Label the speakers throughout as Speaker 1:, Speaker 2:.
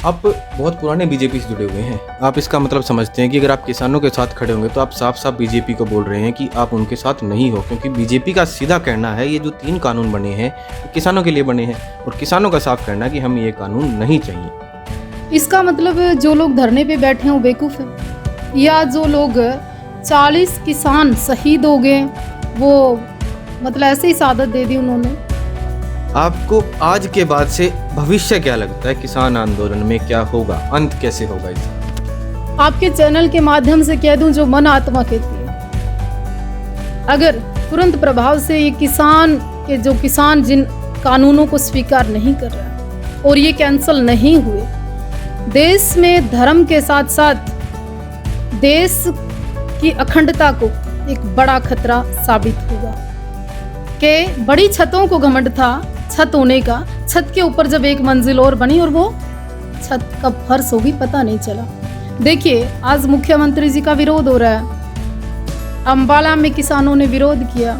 Speaker 1: आप बहुत पुराने बीजेपी से जुड़े हुए हैं। आप इसका मतलब समझते हैं कि अगर आप किसानों के साथ खड़े होंगे तो आप साफ साफ बीजेपी को बोल रहे हैं कि आप उनके साथ नहीं हो, क्योंकि बीजेपी का सीधा कहना है ये जो 3 कानून बने हैं ये किसानों के लिए बने हैं और किसानों का साफ कहना है कि हमें ये कानून नहीं चाहिए।
Speaker 2: इसका मतलब जो लोग धरने पे बैठे हैं वो बेवकूफ़ है, या जो लोग 40 किसान शहीद हो गए वो मतलब ऐसे ही शहादत दे दी उन्होंने।
Speaker 1: आपको आज के बाद से भविष्य क्या लगता है? किसान आंदोलन में क्या होगा, अंत कैसे होगा इसका?
Speaker 2: आपके चैनल के माध्यम से कह दूं जो मन आत्मा कहती है, अगर तुरंत प्रभाव से ये किसान जिन कानूनों को स्वीकार नहीं कर रहा और ये कैंसल नहीं हुए, देश में धर्म के साथ साथ देश की अखंडता को एक बड़ा खतरा साबित होगा। कि बड़ी छतों को घमंड था छत होने का, छत के ऊपर जब एक मंजिल और बनी और वो छत कब फर्श होगी पता नहीं चला। देखिए आज मुख्यमंत्री जी का विरोध हो रहा है, अंबाला में किसानों ने विरोध किया,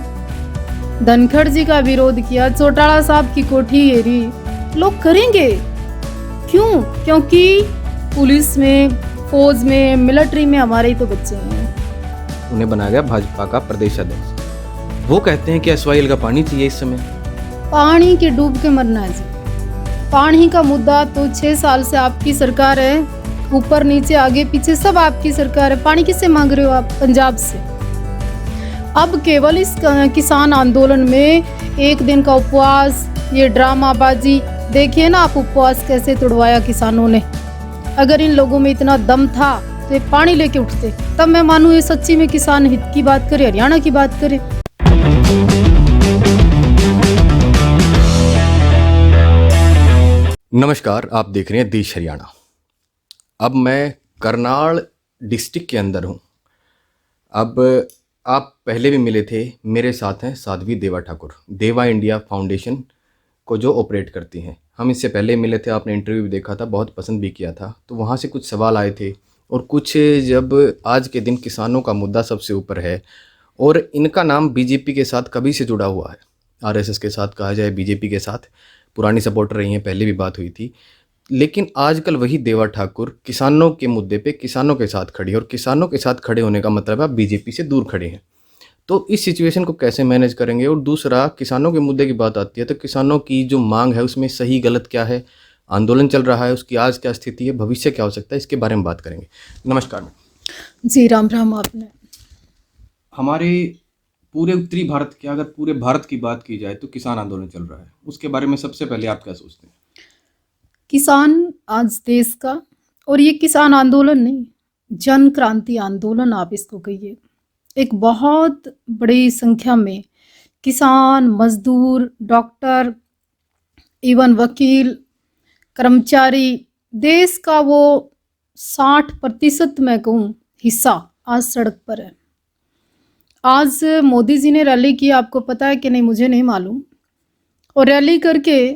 Speaker 2: धनखड़ जी का विरोध किया, चौटाला साहब की कोठी घेरी, लोग करेंगे क्यों? क्योंकि पुलिस में, फौज में, मिलिट्री में हमारे ही तो बच्चे हैं।
Speaker 1: उन्हें बनाया गया भाजपा का प्रदेश अध्यक्ष। वो कहते हैं कि एसवाईएल का पानी चाहिए इस समय।
Speaker 2: पानी के डूब के मरना है जी। पानी का मुद्दा तो 6 साल से आपकी सरकार है, ऊपर नीचे आगे पीछे सब आपकी सरकार है। पानी किससे मांग रहे हो आप? पंजाब से। अब केवल इस किसान आंदोलन में एक दिन का उपवास, ये ड्रामाबाजी, देखिए ना आप उपवास कैसे तोड़वाया किसानों ने। अगर इन लोगों में इतना दम था तो ये पानी लेके उठते, तब मैं मानूं ये सच्ची में किसान हित की बात करे, हरियाणा की बात करे।
Speaker 1: नमस्कार, आप देख रहे हैं देश हरियाणा। अब मैं करनाल डिस्ट्रिक्ट के अंदर हूँ। अब आप पहले भी मिले थे, मेरे साथ हैं साध्वी देवा ठाकुर, देवा इंडिया फाउंडेशन को जो ऑपरेट करती हैं। हम इससे पहले मिले थे, आपने इंटरव्यू भी देखा था, बहुत पसंद भी किया था। तो वहाँ से कुछ सवाल आए थे और कुछ, जब आज के दिन किसानों का मुद्दा सबसे ऊपर है और इनका नाम बीजेपी के साथ कभी से जुड़ा हुआ है, आरएसएस के साथ कहा जाए, बीजेपी के साथ पुरानी सपोर्टर रही हैं, पहले भी बात हुई थी। लेकिन आजकल वही देवा ठाकुर किसानों के मुद्दे पे किसानों के साथ खड़ी है और किसानों के साथ खड़े होने का मतलब है आप बीजेपी से दूर खड़े हैं। तो इस सिचुएशन को कैसे मैनेज करेंगे? और दूसरा, किसानों के मुद्दे की बात आती है तो किसानों की जो मांग है उसमें सही गलत क्या है, आंदोलन चल रहा है, उसकी आज क्या स्थिति है, भविष्य क्या हो सकता है, इसके बारे में बात करेंगे। नमस्कार
Speaker 2: जी राम राम। आपने
Speaker 1: हमारे पूरे उत्तरी भारत के, अगर पूरे भारत की बात की जाए तो किसान आंदोलन चल रहा है, उसके बारे में सबसे पहले आप क्या सोचते हैं?
Speaker 2: किसान आज देश का, और ये किसान आंदोलन नहीं, जन क्रांति आंदोलन आप इसको कहिए, एक बहुत बड़ी संख्या में किसान, मजदूर, डॉक्टर, इवन वकील, कर्मचारी, देश का वो 60% मैं कहूँ हिस्सा आज सड़क पर है। आज मोदी जी ने रैली की, आपको पता है कि नहीं मुझे नहीं मालूम, और रैली करके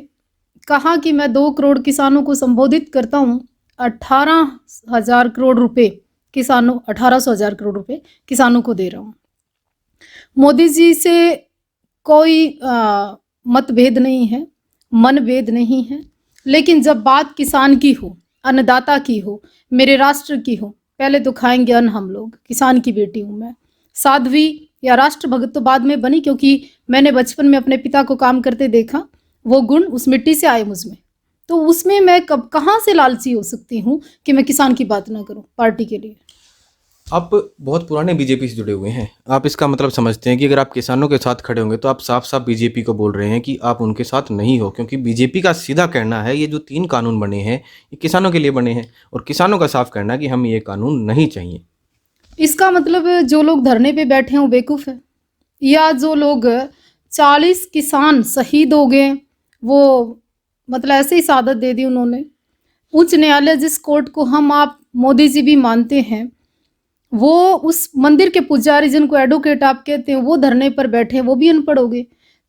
Speaker 2: कहा कि मैं 2 करोड़ किसानों को संबोधित करता हूँ, 18,000 करोड़ रुपए किसानों 1800,000 करोड़ रुपए किसानों को दे रहा हूँ। मोदी जी से कोई मतभेद नहीं है, मनभेद नहीं है, लेकिन जब बात किसान की हो, अन्नदाता की हो, मेरे राष्ट्र की हो, पहले तो खाएंगे अन्न हम लोग। किसान की बेटी हूँ मैं। साध्वी या राष्ट्र भगत तो बाद में बनी, क्योंकि मैंने बचपन में अपने पिता को काम करते देखा, वो गुण उस मिट्टी से आए मुझ में, तो उसमें मैं कब कहाँ से लालची हो सकती हूँ कि मैं किसान की बात ना करूँ पार्टी के लिए।
Speaker 1: आप बहुत पुराने बीजेपी से जुड़े हुए हैं। आप इसका मतलब समझते हैं कि अगर आप किसानों के साथ खड़े होंगे तो आप साफ साफ बीजेपी को बोल रहे हैं कि आप उनके साथ नहीं हो, क्योंकि बीजेपी का सीधा कहना है ये जो 3 कानून बने हैं ये किसानों के लिए बने हैं और किसानों का साफ कहना है कि हमें ये कानून नहीं चाहिए।
Speaker 2: इसका मतलब जो लोग धरने पे बैठे हैं वो बेवकूफ़ है, या जो लोग 40 किसान शहीद हो गए वो मतलब ऐसे ही शहादत दे दी उन्होंने। उच्च न्यायालय जिस कोर्ट को हम आप मोदी जी भी मानते हैं, वो उस मंदिर के पुजारी जिनको एडवोकेट आप कहते हैं वो धरने पर बैठे हैं, वो भी अनपढ़ हो गए।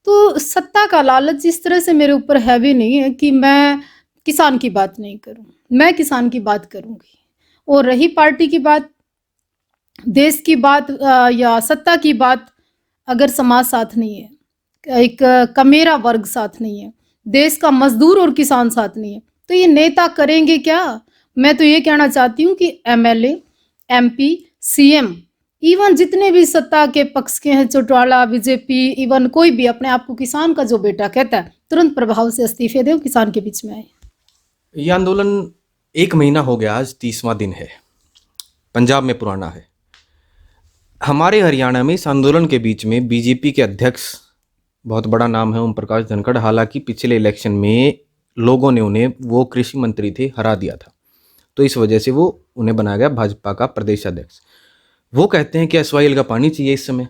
Speaker 2: तो सत्ता का लालच इस तरह से मेरे ऊपर हैवी नहीं है कि मैं किसान की बात नहीं करूं, मैं किसान की बात करूंगी। और रही पार्टी की बात, देश की बात या सत्ता की बात, अगर समाज साथ नहीं है, एक कमेरा वर्ग साथ नहीं है, देश का मजदूर और किसान साथ नहीं है, तो ये नेता करेंगे क्या? मैं तो ये कहना चाहती हूँ कि एमएलए, एमपी, सीएम, इवन जितने भी सत्ता के पक्ष के हैं, चौटाला, बीजेपी, इवन कोई भी अपने आप को किसान का जो बेटा कहता है, तुरंत प्रभाव से इस्तीफे दे, किसान के बीच में आए।
Speaker 1: ये आंदोलन 1 महीना हो गया, आज 30वां दिन है, पंजाब में पुराना है। हमारे हरियाणा में इस आंदोलन के बीच में बीजेपी के अध्यक्ष, बहुत बड़ा नाम है ओम प्रकाश धनखड़, हालांकि पिछले इलेक्शन में लोगों ने उन्हें, वो कृषि मंत्री थे, हरा दिया था, तो इस वजह से वो उन्हें बनाया गया भाजपा का प्रदेश अध्यक्ष। वो कहते हैं कि एसवाईएल का पानी चाहिए इस समय।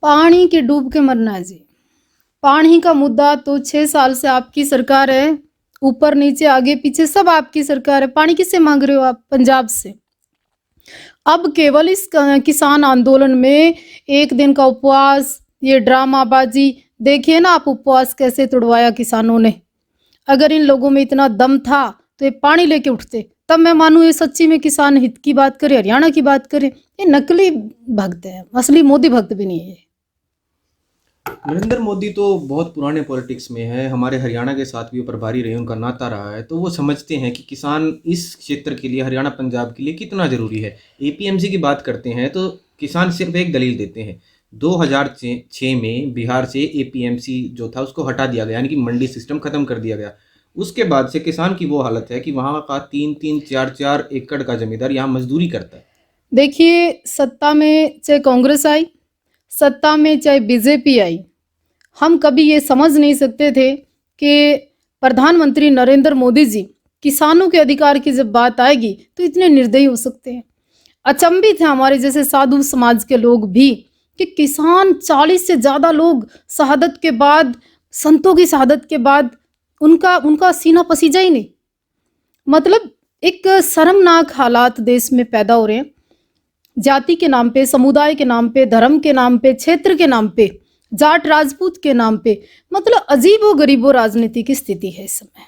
Speaker 2: पानी के डूब के मरना है जी। पानी का मुद्दा तो 6 साल से आपकी सरकार है, ऊपर नीचे आगे पीछे सब आपकी सरकार है। पानी किससे मांग रहे हो आप? पंजाब से। अब केवल इस किसान आंदोलन में 1 दिन का उपवास, ये ड्रामाबाजी, देखिए ना आप उपवास कैसे तोड़वाया किसानों ने। अगर इन लोगों में इतना दम था तो ये पानी लेके उठते, तब मैं मानूं ये सच्ची में किसान हित की बात करे, हरियाणा की बात करे। ये नकली भक्त है, असली मोदी भक्त भी नहीं है।
Speaker 1: नरेंद्र मोदी तो बहुत पुराने पॉलिटिक्स में है, हमारे हरियाणा के साथ भी वो प्रभारी रहे, उनका नाता रहा है, तो वो समझते हैं कि किसान इस क्षेत्र के लिए, हरियाणा पंजाब के लिए कितना ज़रूरी है। एपीएमसी की बात करते हैं तो किसान सिर्फ एक दलील देते हैं, 2006 में बिहार से एपीएमसी जो था उसको हटा दिया गया, यानी कि मंडी सिस्टम खत्म कर दिया गया। उसके बाद से किसान की वो हालत है कि वहाँ का 3-3, 4-4 एकड़ का जमींदार यहाँ मजदूरी करता है।
Speaker 2: देखिए, सत्ता में चाहे कांग्रेस आई, सत्ता में चाहे बीजेपी आई, हम कभी ये समझ नहीं सकते थे कि प्रधानमंत्री नरेंद्र मोदी जी किसानों के अधिकार की जब बात आएगी तो इतने निर्दयी हो सकते हैं। अचंभित है हमारे जैसे साधु समाज के लोग भी कि किसान 40 से ज़्यादा लोग शहादत के बाद, संतों की शहादत के बाद उनका सीना पसीजा ही नहीं। मतलब एक शर्मनाक हालात देश में पैदा हो रहे हैं, जाति के नाम पे, समुदाय के नाम पे, धर्म के नाम पे, क्षेत्र के नाम पे, जाट राजपूत के नाम पे। मतलब अजीबो गरीबो राजनीति की स्थिति है इस समय।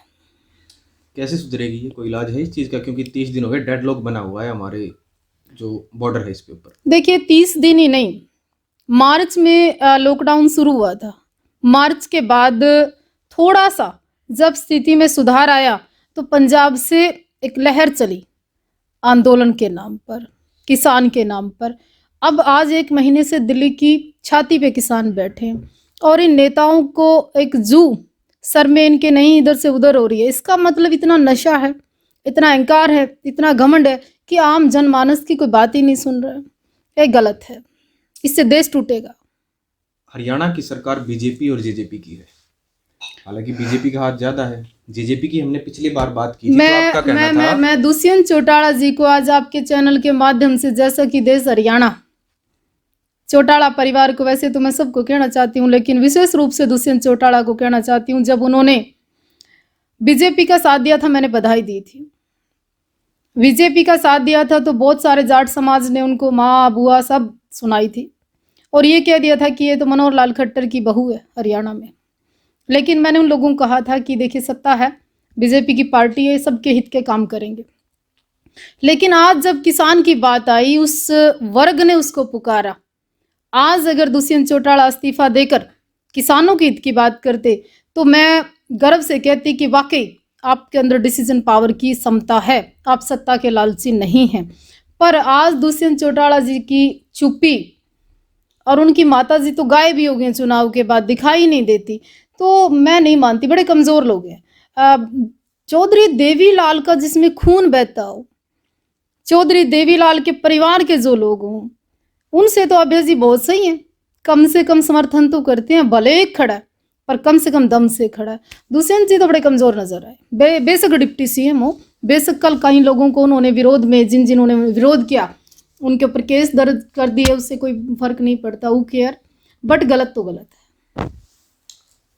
Speaker 1: कैसे सुधरेगी ये? कोई इलाज है इस चीज़ का? क्योंकि 30 दिन हो गए, डेडलॉक बना हुआ है हमारे जो बॉर्डर है इसके ऊपर।
Speaker 2: देखिए, 30 दिन ही नहीं, मार्च में लॉकडाउन शुरू हुआ था। मार्च के बाद थोड़ा सा जब स्थिति में सुधार आया तो पंजाब से एक लहर चली आंदोलन के नाम पर, किसान के नाम पर। अब आज 1 महीने से दिल्ली की छाती पे किसान बैठे हैं और इन नेताओं को एक जू सर में इनके नहीं इधर से उधर हो रही है। इसका मतलब इतना नशा है, इतना अहंकार है, इतना घमंड है कि आम जनमानस की कोई बात ही नहीं सुन रहा है। ये गलत है, इससे देश टूटेगा।
Speaker 1: हरियाणा की सरकार बीजेपी और जेजेपी की है, हालांकि बीजेपी का हाथ ज्यादा है। जेजेपी की हमने पिछली बार बात की थी, तो आपका कहना था।
Speaker 2: मैं दुष्यंत चौटाला जी को आज आपके चैनल के माध्यम से, जैसा कि देश हरियाणा, चौटाला परिवार को, वैसे तो मैं सबको कहना चाहती हूँ, लेकिन विशेष रूप से दुष्यंत चौटाला को कहना चाहती हूँ, जब उन्होंने बीजेपी का साथ दिया था मैंने बधाई दी थी। बीजेपी का साथ दिया था तो बहुत सारे जाट समाज ने उनको माँ बुआ सब सुनाई थी और ये कह दिया था कि ये तो मनोहर लाल खट्टर की बहू है हरियाणा में। लेकिन मैंने उन लोगों को कहा था कि देखिए, सत्ता है, बीजेपी की पार्टी है, सबके हित के काम करेंगे। लेकिन आज जब किसान की बात आई, उस वर्ग ने उसको पुकारा। आज अगर दुष्यंत चौटाला इस्तीफा देकर किसानों के हित की बात करते तो मैं गर्व से कहती कि वाकई आपके अंदर डिसीजन पावर की क्षमता है, आप सत्ता के लालची नहीं हैं। पर आज दुष्यंत चौटाला जी की चुप्पी, और उनकी माता जी तो गायब भी हो गए चुनाव के बाद, दिखाई नहीं देती, तो मैं नहीं मानती, बड़े कमज़ोर लोग हैं। चौधरी देवीलाल का जिसमें खून बहता हो, चौधरी देवीलाल के परिवार के जो लोग हों, उनसे तो अभय जी बहुत सही हैं, कम से कम समर्थन तो करते हैं, भले एक खड़ा है पर कम से कम दम से खड़ा है। दुष्यंत जी तो बड़े कमज़ोर नजर आए। बेशक डिप्टी सीएम हो, बेशक कल कई लोगों को उन्होंने विरोध में, जिन्होंने विरोध किया उनके ऊपर केस दर्ज कर दिए, उससे कोई फर्क नहीं पड़ता, वो केयर, बट गलत तो गलत है।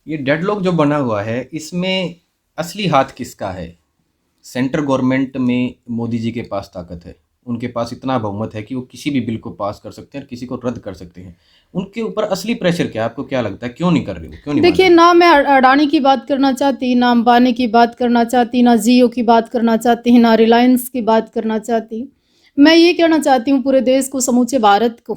Speaker 1: ये डेडलॉक जो बना हुआ है, इसमें असली हाथ किसका है? सेंट्रल गवर्नमेंट में मोदी जी के पास ताकत है, उनके पास इतना बहुमत है कि वो किसी भी बिल को पास कर सकते हैं और किसी को रद्द कर सकते हैं। उनके ऊपर असली प्रेशर क्या है? आपको क्या लगता है, क्यों नहीं कर रहे हो, क्यों नहीं?
Speaker 2: देखिए, ना मैं अडानी की बात करना चाहती, ना अंबानी की बात करना चाहती, ना जियो की बात करना चाहती, ना रिलायंस की बात करना चाहती। मैं ये कहना चाहती हूँ पूरे देश को, समूचे भारत को,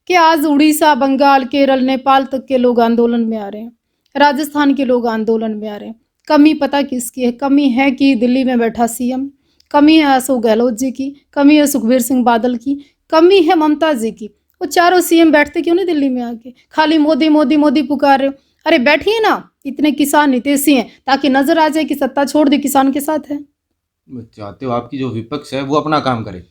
Speaker 2: कि आज उड़ीसा, बंगाल, केरल, नेपाल तक के लोग आंदोलन में आ रहे हैं, राजस्थान के लोग आंदोलन में आ रहे हैं। कमी पता किसकी है? कमी है कि दिल्ली में बैठा सीएम, कमी है अशोक गहलोत जी की, कमी है सुखबीर सिंह बादल की, कमी है ममता जी की। वो चारों सीएम बैठते क्यों नहीं दिल्ली में आके? खाली मोदी मोदी मोदी पुकार रहे हो। अरे बैठिए ना, इतने किसान हितैषी हैं, ताकि नजर आ जाए कि सत्ता छोड़ दी किसान के साथ है।
Speaker 1: चाहते हो आपकी जो विपक्ष है वो अपना काम करे?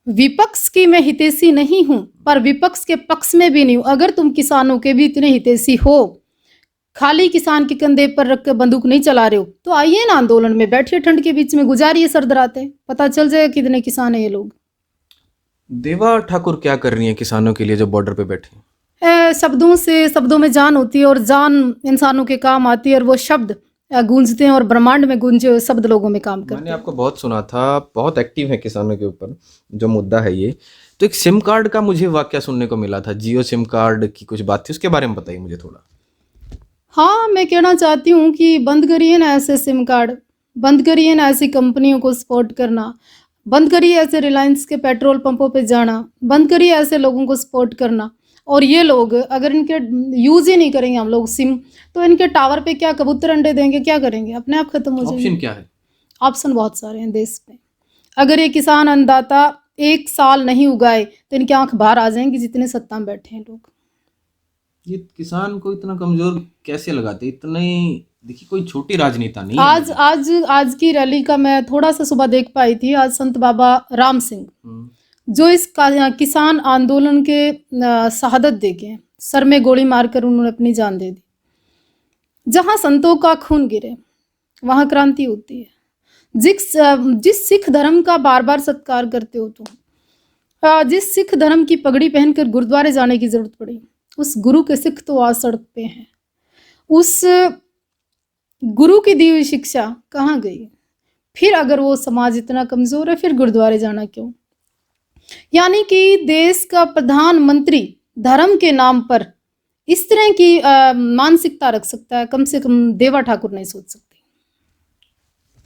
Speaker 2: विपक्ष की मैं हितैषी नहीं हूं, पर विपक्ष के पक्ष में भी नहीं हूं। अगर तुम किसानों के भी इतने हितैषी हो, खाली किसान के कंधे पर रख कर बंदूक नहीं चला रहे हो, तो आइए ना आंदोलन में, बैठिए ठंड के बीच में, गुजारिए सर्द रातें, पता चल जाएगा कितने किसान है ये लोग।
Speaker 1: देवा ठाकुर क्या कर रही हैं किसानों के लिए जो बॉर्डर पे बैठे हैं?
Speaker 2: शब्दों से, शब्दों में जान होती है और जान इंसानों के काम आती है, और वो शब्द गूंजते हैं और ब्रह्मांड में गूंजे हुए शब्द लोगों में काम करते
Speaker 1: मैंने
Speaker 2: हैं।
Speaker 1: आपको बहुत सुना था, बहुत एक्टिव है किसानों के ऊपर जो मुद्दा है ये। तो एक सिम कार्ड का मुझे वाकया सुनने को मिला था, जियो सिम कार्ड की कुछ बात थी, उसके बारे में बताइए मुझे थोड़ा।
Speaker 2: हाँ, मैं कहना चाहती हूँ कि बंद करिए ना ऐसे सिम कार्ड, बंद करिए ना ऐसी कंपनियों को सपोर्ट करना, बंद करिए ऐसे रिलायंस के पेट्रोल पंपों पे जाना, बंद करिए ऐसे लोगों को सपोर्ट करना। और ये लोग अगर इनके यूज़ ही नहीं करेंगे हम लोग सिम, तो इनके टावर पे क्या कबूतर अंडे देंगे? क्या करेंगे? अपने आप खत्म हो जाएंगे।
Speaker 1: ऑप्शन क्या है?
Speaker 2: ऑप्शन बहुत सारे हैं देश में। अगर ये किसान अन्नदाता 1 साल नहीं उगाए तो इनकी आंख बाहर आ जाएंगी, जितने सत्ता में बैठे हैं लोग।
Speaker 1: ये किसान को इतना कमजोर कैसे लगाते? इतने, देखिए कोई छोटी राजनेता नहीं है
Speaker 2: आज
Speaker 1: मोदी।
Speaker 2: आज आज की रैली का मैं थोड़ा सा सुबह देख पाई थी। आज संत बाबा राम सिंह, जो इस किसान आंदोलन के शहादत दे के सर में गोली मारकर उन्होंने अपनी जान दे दी। जहां संतों का खून गिरे वहां क्रांति होती है। जिस सिख धर्म का बार बार सत्कार करते हो तुम, जिस सिख धर्म की पगड़ी पहनकर गुरुद्वारे जाने की जरूरत पड़ी, उस गुरु के सिख तो आज सड़क पे हैं। उस गुरु की दी हुई शिक्षा कहाँ गई? फिर अगर वो समाज इतना कमजोर है, फिर गुरुद्वारे जाना क्यों? यानी कि देश का प्रधानमंत्री धर्म के नाम पर इस तरह की मानसिकता रख सकता है, कम से कम देवा ठाकुर नहीं सोच सकती।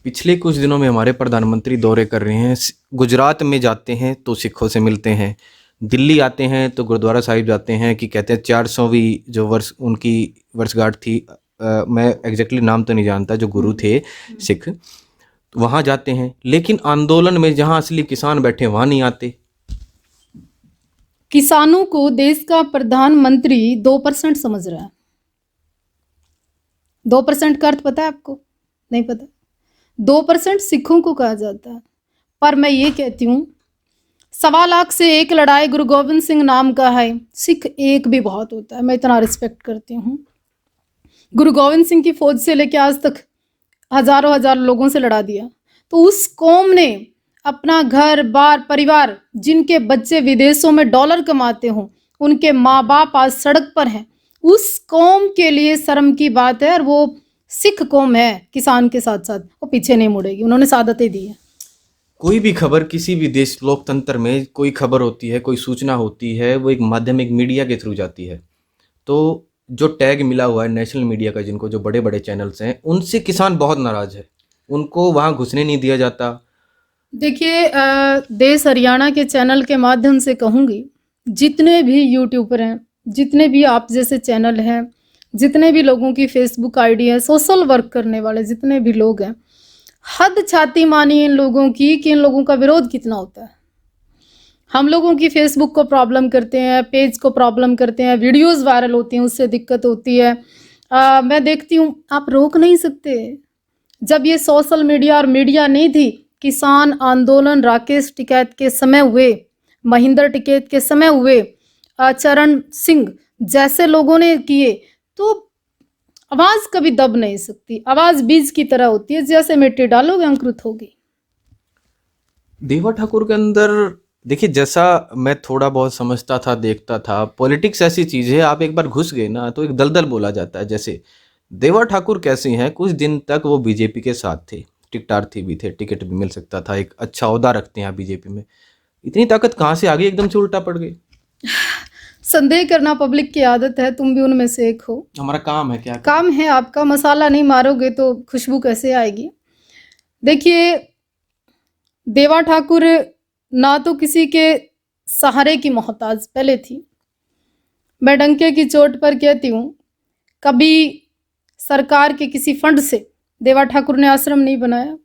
Speaker 1: पिछले कुछ दिनों में हमारे प्रधानमंत्री दौरे कर रहे हैं। गुजरात में जाते हैं तो सिखों से मिलते हैं, दिल्ली आते हैं तो गुरुद्वारा साहिब जाते हैं कि कहते हैं 400वीं जो वर्ष उनकी वर्षगांठ थी, मैं एग्जैक्टली नाम तो नहीं जानता, जो गुरु थे सिख, वहाँ जाते हैं। लेकिन आंदोलन में जहाँ असली किसान बैठे वहाँ नहीं आते।
Speaker 2: किसानों को देश का प्रधानमंत्री 2% समझ रहा है। 2% का अर्थ पता है आपको? नहीं पता। 2% सिखों को कहा जाता है। पर मैं ये कहती हूँ, 1.25 लाख से एक लड़ाई गुरु गोविंद सिंह नाम का है, सिख एक भी बहुत होता है। मैं इतना रिस्पेक्ट करती हूँ। गुरु गोविंद सिंह की फौज से लेकर आज तक हजारों हजार लोगों से लड़ा दिया। तो उस कौम ने अपना घर बार परिवार, जिनके बच्चे विदेशों में डॉलर कमाते हों, उनके माँ बाप आज सड़क पर हैं, उस कौम के लिए शर्म की बात है। और वो सिख कौम है, किसान के साथ साथ वो पीछे नहीं मुड़ेगी। उन्होंने सादतें दी हैं।
Speaker 1: कोई भी खबर किसी भी देश लोकतंत्र में कोई खबर होती है, कोई सूचना होती है, वो एक माध्यम, एक मीडिया के थ्रू जाती है। तो जो टैग मिला हुआ है नेशनल मीडिया का, जिनको, जो बड़े बड़े चैनल्स हैं, उनसे किसान बहुत नाराज है, उनको वहाँ घुसने नहीं दिया जाता।
Speaker 2: देखिए, देश हरियाणा के चैनल के माध्यम से कहूँगी, जितने भी यूट्यूबर हैं, जितने भी आप जैसे चैनल हैं, जितने भी लोगों की फेसबुक आईडी है, सोशल वर्क करने वाले जितने भी लोग हैं, हद छाती मानी इन लोगों की कि इन लोगों का विरोध कितना होता है। हम लोगों की फेसबुक को प्रॉब्लम करते हैं, पेज को प्रॉब्लम करते हैं, वीडियोस वायरल होती हैं, उससे दिक्कत होती है। मैं देखती हूँ, आप रोक नहीं सकते। जब ये सोशल मीडिया और मीडिया नहीं थी, किसान आंदोलन राकेश टिकैत के समय हुए, महेंद्र टिकैत के समय हुए, चरण सिंह जैसे लोगों ने किए, तो आवाज कभी दब नहीं सकती। आवाज बीज की तरह होती है, जैसे मिट्टी डालोगे अंकुरित होगी।
Speaker 1: देवा ठाकुर के अंदर देखिए, जैसा मैं थोड़ा बहुत समझता था, देखता था, पॉलिटिक्स ऐसी चीज है, आप एक बार घुस गए ना तो एक दलदल बोला जाता है। जैसे देवा ठाकुर कैसे हैं, कुछ दिन तक वो बीजेपी के साथ थे, टिकटार्थी भी थे, टिकट भी मिल सकता था, एक अच्छा ओहदा रखते हैं बीजेपी में। इतनी ताकत कहाँ से आ गई, एकदम से उल्टा पड़ गई?
Speaker 2: संदेह करना पब्लिक की आदत है, तुम भी उनमें से एक हो।
Speaker 1: हमारा काम है, क्या
Speaker 2: काम है आपका। मसाला नहीं मारोगे तो खुशबू कैसे आएगी? देखिए, देवा ठाकुर ना तो किसी के सहारे की मोहताज पहले थी। मैं डंके की चोट पर कहती हूँ, कभी सरकार के किसी फंड से देवा ठाकुर ने आश्रम नहीं बनाया,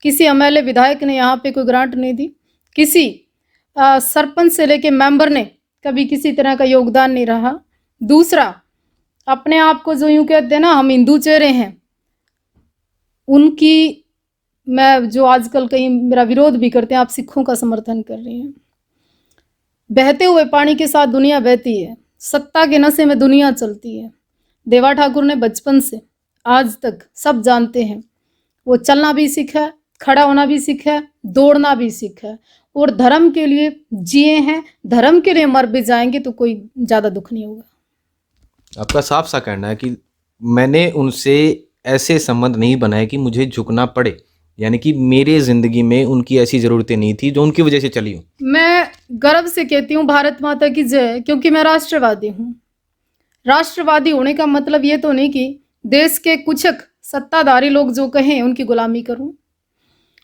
Speaker 2: किसी एमएलए विधायक ने यहाँ पे कोई ग्रांट नहीं दी, किसी सरपंच से लेके मेंबर ने कभी किसी तरह का योगदान नहीं रहा। दूसरा, अपने आप को जो यूं कहते हैं ना हम हिंदू चेहरे हैं, उनकी मैं जो आजकल कहीं मेरा विरोध भी करते हैं, आप सिखों का समर्थन कर रही हैं। बहते हुए पानी के साथ दुनिया बहती है, सत्ता के नशे में दुनिया चलती है। देवा ठाकुर ने बचपन से आज तक सब जानते हैं, वो चलना भी सीखा है, खड़ा होना भी सीखा है, दौड़ना भी सीखा है और धर्म के लिए जिए हैं, धर्म के लिए मर भी जाएंगे तो कोई ज़्यादा दुख नहीं होगा।
Speaker 1: आपका साफ सा कहना है कि मैंने उनसे ऐसे संबंध नहीं बनाए कि मुझे झुकना पड़े, यानी कि मेरे ज़िंदगी में उनकी ऐसी ज़रूरतें नहीं थी जो उनकी वजह से चली हूँ।
Speaker 2: मैं गर्व से कहती हूँ भारत माता की जय, क्योंकि मैं राष्ट्रवादी हूँ। राष्ट्रवादी होने का मतलब ये तो नहीं कि देश के कुछ सत्ताधारी लोग जो कहें उनकी गुलामी करूं,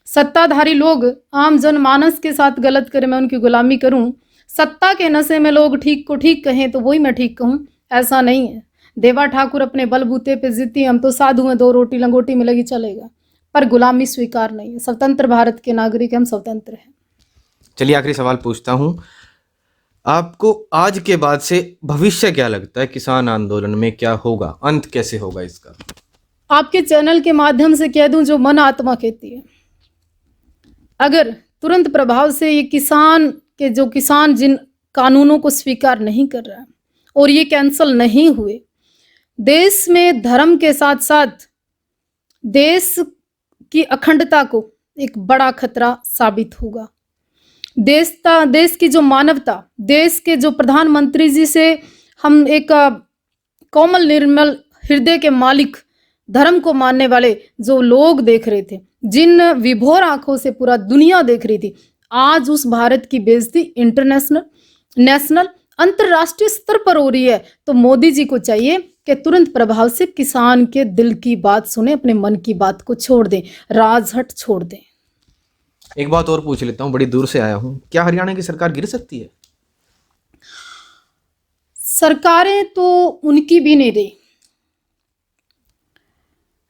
Speaker 2: सत्ताधारी लोग आम जनमानस के साथ गलत करें मैं उनकी गुलामी करूं, सत्ता के नशे में लोग ठीक को ठीक कहें तो वही मैं ठीक कहूं, ऐसा नहीं है। देवा ठाकुर अपने बलबूते पे जीती, हम तो साधु में 2 रोटी लंगोटी में लगी चलेगा, पर गुलामी स्वीकार नहीं है। स्वतंत्र भारत के नागरिक हम स्वतंत्र हैं।
Speaker 1: चलिए आखिरी सवाल पूछता हूँ, आपको आज के बाद से भविष्य क्या लगता है? किसान आंदोलन में क्या होगा, अंत कैसे होगा इसका?
Speaker 2: आपके चैनल के माध्यम से कह दूं, जो मन आत्मा कहती है, अगर तुरंत प्रभाव से ये किसान जिन कानूनों को स्वीकार नहीं कर रहा है और ये कैंसल नहीं हुए, देश में धर्म के साथ साथ देश की अखंडता को एक बड़ा खतरा साबित होगा। देश की जो मानवता, देश के जो प्रधानमंत्री जी से हम एक कोमल निर्मल हृदय के मालिक, धर्म को मानने वाले जो लोग देख रहे थे, जिन विभोर आंखों से पूरा दुनिया देख रही थी, आज उस भारत की बेइज्जती इंटरनेशनल, नेशनल, अंतरराष्ट्रीय स्तर पर हो रही है। तो मोदी जी को चाहिए कि तुरंत प्रभाव से किसान के दिल की बात सुने, अपने मन की बात को छोड़ दें, राजहट छोड़ दें।
Speaker 1: एक बात और पूछ लेता हूँ, बड़ी दूर से आया हूँ, क्या हरियाणा की सरकार गिर सकती है?
Speaker 2: सरकारें तो उनकी भी नहीं रही।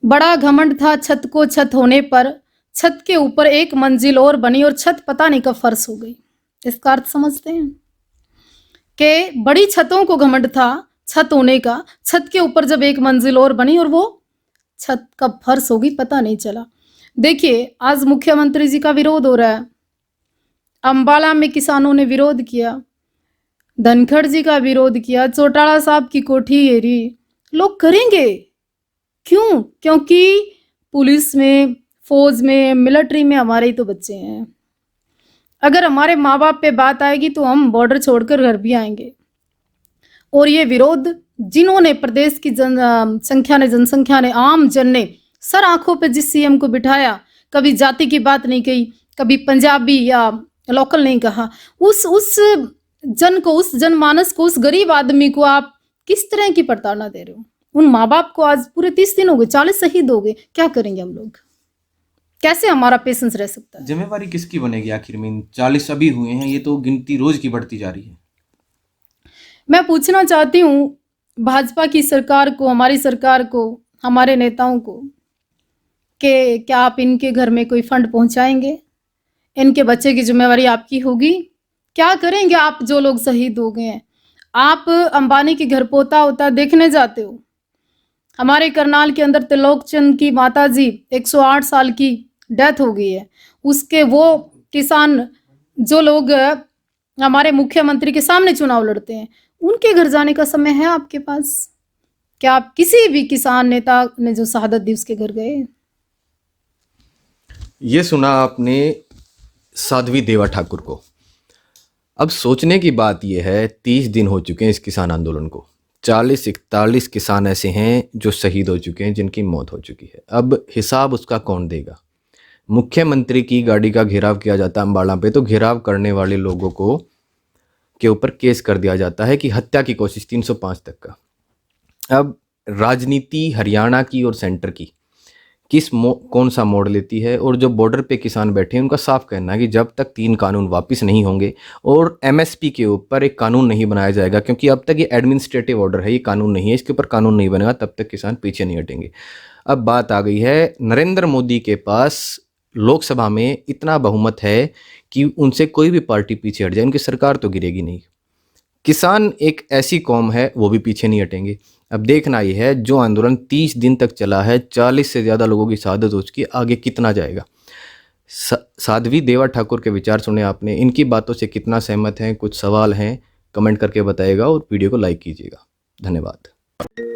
Speaker 2: बड़ा घमंड था छत को छत होने पर, छत के ऊपर एक मंजिल और बनी और छत पता नहीं कब फर्श हो गई। इसका अर्थ समझते हैं कि बड़ी छतों को घमंड था छत होने का, छत के ऊपर जब एक मंजिल और बनी और वो छत कब फर्श होगी पता नहीं चला। देखिए, आज मुख्यमंत्री जी का विरोध हो रहा है, अंबाला में किसानों ने विरोध किया, धनखड़ जी का विरोध किया, चौटाला साहब की कोठी घेरी, लोग करेंगे क्यों? क्योंकि पुलिस में, फौज में, मिलिट्री में हमारे ही तो बच्चे हैं। अगर हमारे माँ बाप पे बात आएगी तो हम बॉर्डर छोड़कर घर भी आएंगे। और ये विरोध जिन्होंने प्रदेश की जनसंख्या ने, आम जन ने सर आंखों पे जिस सीएम को बिठाया, कभी जाति की बात नहीं कही, कभी पंजाबी या लोकल नहीं कहा, उस जन को, उस जनमानस को, उस गरीब आदमी को आप किस तरह की प्रताड़ना दे रहे हो? उन माँ बाप को आज पूरे 30 दिन हो गए, 40 शहीद हो गए, क्या करेंगे हम लोग? कैसे हमारा पेशेंस रह सकता है?
Speaker 1: जिम्मेवारी किसकी बनेगी आखिर में? 40 अभी हुए हैं, ये तो गिनती रोज की बढ़ती जा रही है।
Speaker 2: मैं पूछना चाहती हूँ भाजपा की सरकार को, हमारी सरकार को, हमारे नेताओं को, कि क्या आप इनके घर में कोई फंड पहुंचाएंगे? इनके बच्चे की जिम्मेवारी आपकी होगी? क्या करेंगे आप जो लोग शहीद हो गए हैं? आप अंबानी के घर पोता होता देखने जाते हो। हमारे करनाल के अंदर त्रिलोकचंद की माताजी 108 साल की डेथ हो गई है, उसके वो किसान जो लोग हमारे मुख्यमंत्री के सामने चुनाव लड़ते हैं, उनके घर जाने का समय है आपके पास? क्या आप किसी भी किसान नेता ने जो शहादत दी उसके घर गए?
Speaker 1: ये सुना आपने साध्वी देवा ठाकुर को। अब सोचने की बात यह है, 30 दिन हो चुके हैं इस किसान आंदोलन को, 40-41 किसान ऐसे हैं जो शहीद हो चुके हैं, जिनकी मौत हो चुकी है। अब हिसाब उसका कौन देगा? मुख्यमंत्री की गाड़ी का घेराव किया जाता है अम्बाला पे, तो घेराव करने वाले लोगों को के ऊपर केस कर दिया जाता है कि हत्या की कोशिश, 305 तक का। अब राजनीति हरियाणा की और सेंटर की कौन सा मोड़ लेती है? और जो बॉर्डर पे किसान बैठे हैं उनका साफ कहना है कि जब तक 3 कानून वापस नहीं होंगे और एमएसपी के ऊपर एक कानून नहीं बनाया जाएगा, क्योंकि अब तक ये एडमिनिस्ट्रेटिव ऑर्डर है, ये कानून नहीं है, इसके ऊपर कानून नहीं बनेगा, तब तक किसान पीछे नहीं हटेंगे। अब बात आ गई है, नरेंद्र मोदी के पास लोकसभा में इतना बहुमत है कि उनसे कोई भी पार्टी पीछे हट जाए, उनकी सरकार तो गिरेगी नहीं। किसान एक ऐसी कौम है, वो भी पीछे नहीं हटेंगे। अब देखना ये है, जो आंदोलन 30 दिन तक चला है, 40 से ज़्यादा लोगों की शहादत हो चुकी है, आगे कितना जाएगा। साध्वी देवा ठाकुर के विचार सुने आपने, इनकी बातों से कितना सहमत हैं, कुछ सवाल हैं, कमेंट करके बताइएगा और वीडियो को लाइक कीजिएगा। धन्यवाद।